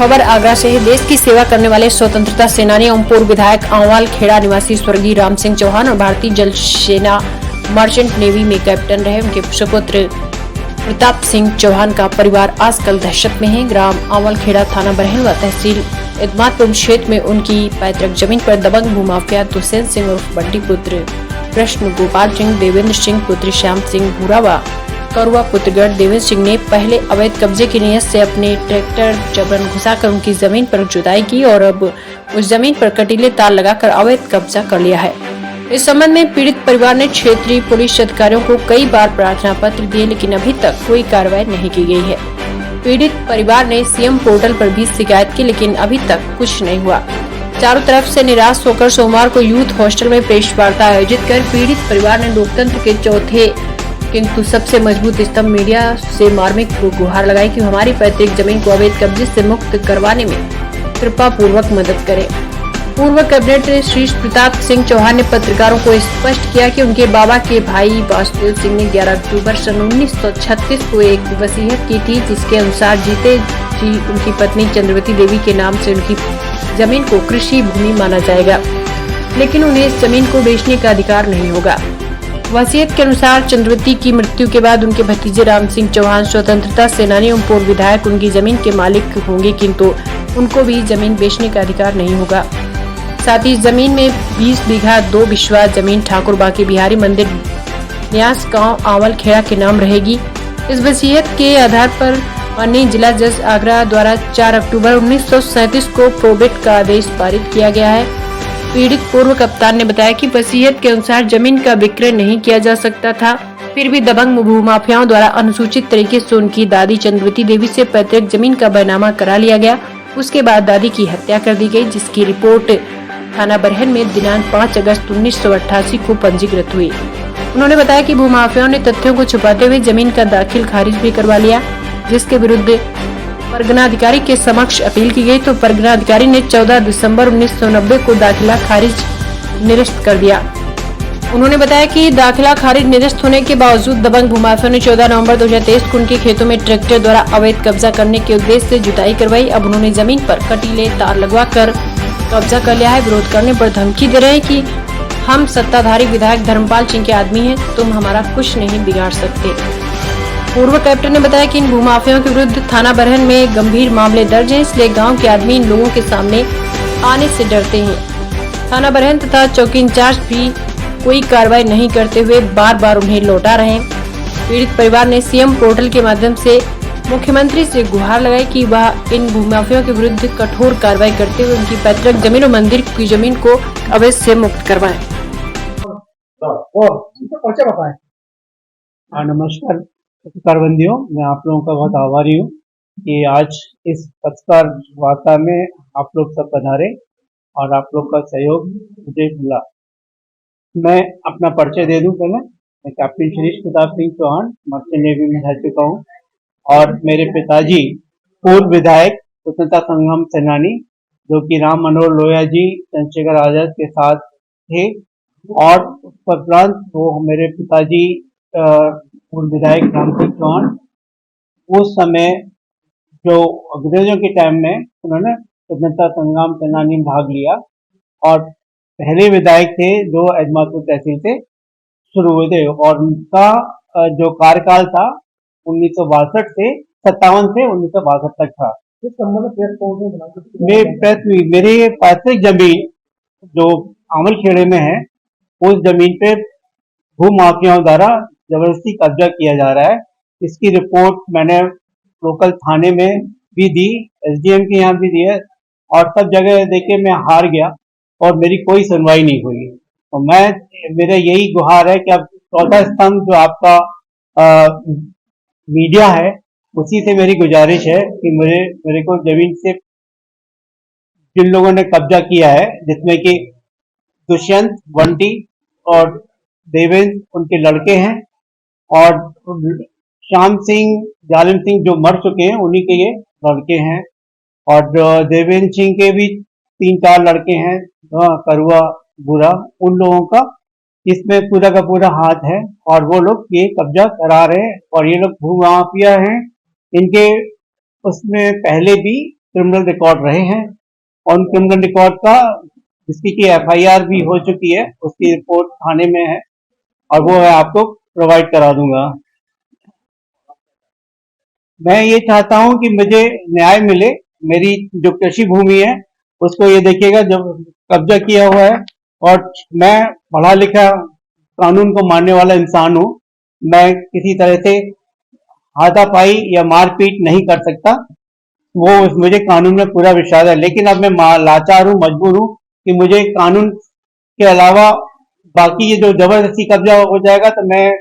खबर आगरा से है। देश की सेवा करने वाले स्वतंत्रता सेनानी एवं पूर्व विधायक आंवल खेड़ा निवासी स्वर्गीय राम सिंह चौहान और भारतीय जल सेना मर्चेंट नेवी में कैप्टन रहे उनके सुपुत्र प्रताप सिंह चौहान का परिवार आजकल दहशत में है। ग्राम आंवल खेड़ा, थाना बरहेन व तहसील इदमातपुर क्षेत्र में उनकी पैतृक जमीन पर दबंग भूमाफिया दुष्यंत सिंह उर्फ बंटी पुत्र कृष्ण गोपाल सिंह, देवेंद्र सिंह पुत्र श्याम सिंह भूरा व करुआ पुत्रगढ़ देवेंद्र सिंह ने पहले अवैध कब्जे की नीयत से अपने ट्रैक्टर जबरन घुसाकर उनकी जमीन पर जुताई की और अब उस जमीन पर कटीले तार लगाकर अवैध कब्जा कर लिया है। इस संबंध में पीड़ित परिवार ने क्षेत्रीय पुलिस अधिकारियों को कई बार प्रार्थना पत्र दिए, लेकिन अभी तक कोई कार्रवाई नहीं की गई है। पीड़ित परिवार ने सीएम पोर्टल पर भी शिकायत की, लेकिन अभी तक कुछ नहीं हुआ। चारों तरफ से निराश होकर सोमवार को यूथ हॉस्टल में प्रेस वार्ता आयोजित कर पीड़ित परिवार ने लोकतंत्र के चौथे किंतु सबसे मजबूत स्तंभ मीडिया से मार्मिक गुहार लगाई कि हमारी पैतृक जमीन को अवैध कब्जे से मुक्त करवाने में कृपा पूर्वक मदद करें। पूर्व कैबिनेट श्री प्रताप सिंह चौहान ने पत्रकारों को स्पष्ट किया कि उनके बाबा के भाई वासुदेव सिंह ने 11 अक्टूबर सन 1936 को एक वसीयत की थी, जिसके अनुसार जीते जी उनकी पत्नी चंद्रवती देवी के नाम से उनकी जमीन को कृषि भूमि माना जाएगा, लेकिन उन्हें इस जमीन को बेचने का अधिकार नहीं होगा। वसीयत के अनुसार चंद्रवती की मृत्यु के बाद उनके भतीजे राम सिंह चौहान स्वतंत्रता सेनानी एवं पूर्व विधायक उनकी जमीन के मालिक होंगे, किंतु उनको भी जमीन बेचने का अधिकार नहीं होगा। साथ ही जमीन में 20 बीघा 2 बिस्वा जमीन ठाकुर बाकी बिहारी मंदिर न्यास गांव आंवल खेड़ा के नाम रहेगी। इस वसीयत के आधार पर माननीय जिला जज आगरा द्वारा 4 अक्टूबर 1937 को प्रोबेट का आदेश पारित किया गया है। पीड़ित पूर्व कप्तान ने बताया कि वसीयत के अनुसार जमीन का विक्रय नहीं किया जा सकता था, फिर भी दबंग भूमाफियाओं द्वारा अनुसूचित तरीके से उनकी दादी चंद्रवती देवी से पैतृक जमीन का बैनामा करा लिया गया। उसके बाद दादी की हत्या कर दी गई, जिसकी रिपोर्ट थाना बरहेन में दिनांक 5 अगस्त 1988 को पंजीकृत हुई। उन्होंने बताया कि भूमाफियाओं ने तथ्यों को छुपाते हुए जमीन का दाखिल खारिज भी करवा लिया, जिसके विरुद्ध परगना अधिकारी के समक्ष अपील की गई, तो परगना अधिकारी ने 14 दिसंबर 1990 को दाखिला खारिज निरस्त कर दिया। उन्होंने बताया कि दाखिला खारिज निरस्त होने के बावजूद दबंग भूमाफियों ने 14 नवंबर 2023 को उनके खेतों में ट्रैक्टर द्वारा अवैध कब्जा करने के उद्देश्य से जुताई करवाई। अब उन्होंने जमीन पर कटीले तार लगवाकर कब्जा कर लिया है। विरोध करने पर धमकी दे रहे हैं कि हम सत्ताधारी विधायक धर्मपाल सिंह के आदमी हैं, तुम हमारा कुछ नहीं बिगाड़ सकते। पूर्व कैप्टन ने बताया कि इन भूमाफियाओं के विरुद्ध थाना बरहेन में गंभीर मामले दर्ज हैं, इसलिए गांव के आदमी इन लोगों के सामने आने से डरते हैं। थाना बरहेन तथा चौकी इंचार्ज भी कोई कार्रवाई नहीं करते हुए बार बार उन्हें लौटा रहे हैं। पीड़ित परिवार ने सीएम पोर्टल के माध्यम से मुख्यमंत्री से गुहार लगाई कि वह इन भूमाफियों के विरुद्ध कठोर कार्रवाई करते हुए उनकी पैतृक जमीन और मंदिर की जमीन को अवैध से मुक्त करवाएं। नमस्कार पत्रकार बंदियों, मैं आप लोगों का बहुत आभारी हूँ कि आज इस पत्रकार वार्ता में आप लोग सब पधारे और आप लोग का सहयोग मुझे मिला। मैं अपना परिचय दे दूं। पहले मैं captain Shri Pratap Singh Chauhan merchant navy में रह चुका हूँ और मेरे पिताजी पूर्व विधायक स्वतंत्रता संग्राम सेनानी जो कि राम मनोहर लोहिया जी चंद्रशेखर आजाद के साथ थे, और उसके उपरांत वो मेरे पिताजी पूर्व विधायक राम सिंह चौहान उस समय जो अंग्रेजों के टाइम में उन्होंने स्वतंत्रता संग्राम सेनानी में भाग लिया और पहले विधायक थे जो इदमातपुर तहसील से शुरू हुए थे, और उनका जो कार्यकाल था 1962 से 57 से 1962 तक था। मेरे पैतृक जमीन जो आंवल खेड़े में है, उस जमीन पे भूमाफियाओं द्वारा जबरदस्ती कब्जा किया जा रहा है। इसकी रिपोर्ट मैंने लोकल थाने में भी दी, एसडीएम के यहाँ भी दी है, और सब जगह देके मैं हार गया और मेरी कोई सुनवाई नहीं हुई। तो मेरा यही गुहार है कि अब चौथा स्तंभ जो आपका मीडिया है, उसी से मेरी गुजारिश है कि मेरे को जमीन से जिन लोगों ने कब्जा किया है, जिसमें कि दुष्यंत, बंटी और देवेंद्र उनके लड़के हैं, और श्याम सिंह, जालिम सिंह जो मर चुके हैं उन्हीं के ये लड़के हैं, और देवेंद्र सिंह के भी 3-4 लड़के हैं, करुआ बुरा, उन लोगों का इसमें पूरा का पूरा हाथ है और वो लोग ये कब्जा करा रहे हैं और ये लोग भूमाफिया हैं। इनके उसमें पहले भी क्रिमिनल रिकॉर्ड रहे हैं और उन क्रिमिनल रिकॉर्ड का जिसकी की एफआईआर भी हो चुकी है उसकी रिपोर्ट थाने में है और वो मैं आपको प्रोवाइड करा दूंगा। मैं ये चाहता हूं कि मुझे न्याय मिले। मेरी जो कृषि भूमि है उसको ये देखिएगा जब कब्जा किया हुआ है और मैं पढ़ा लिखा कानून को मानने वाला इंसान हूं। मैं किसी तरह से हाथापाई या मारपीट नहीं कर सकता। वो मुझे कानून में पूरा विश्वास है, लेकिन अब मैं लाचार हूं, मजबूर हूं कि मुझे कानून के अलावा बाकी ये जो जबरदस्ती कब्जा हो जाएगा तो मैं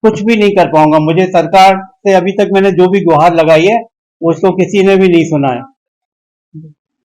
कुछ भी नहीं कर पाऊंगा। मुझे सरकार से अभी तक मैंने जो भी गुहार लगाई है उसको किसी ने भी नहीं सुना है।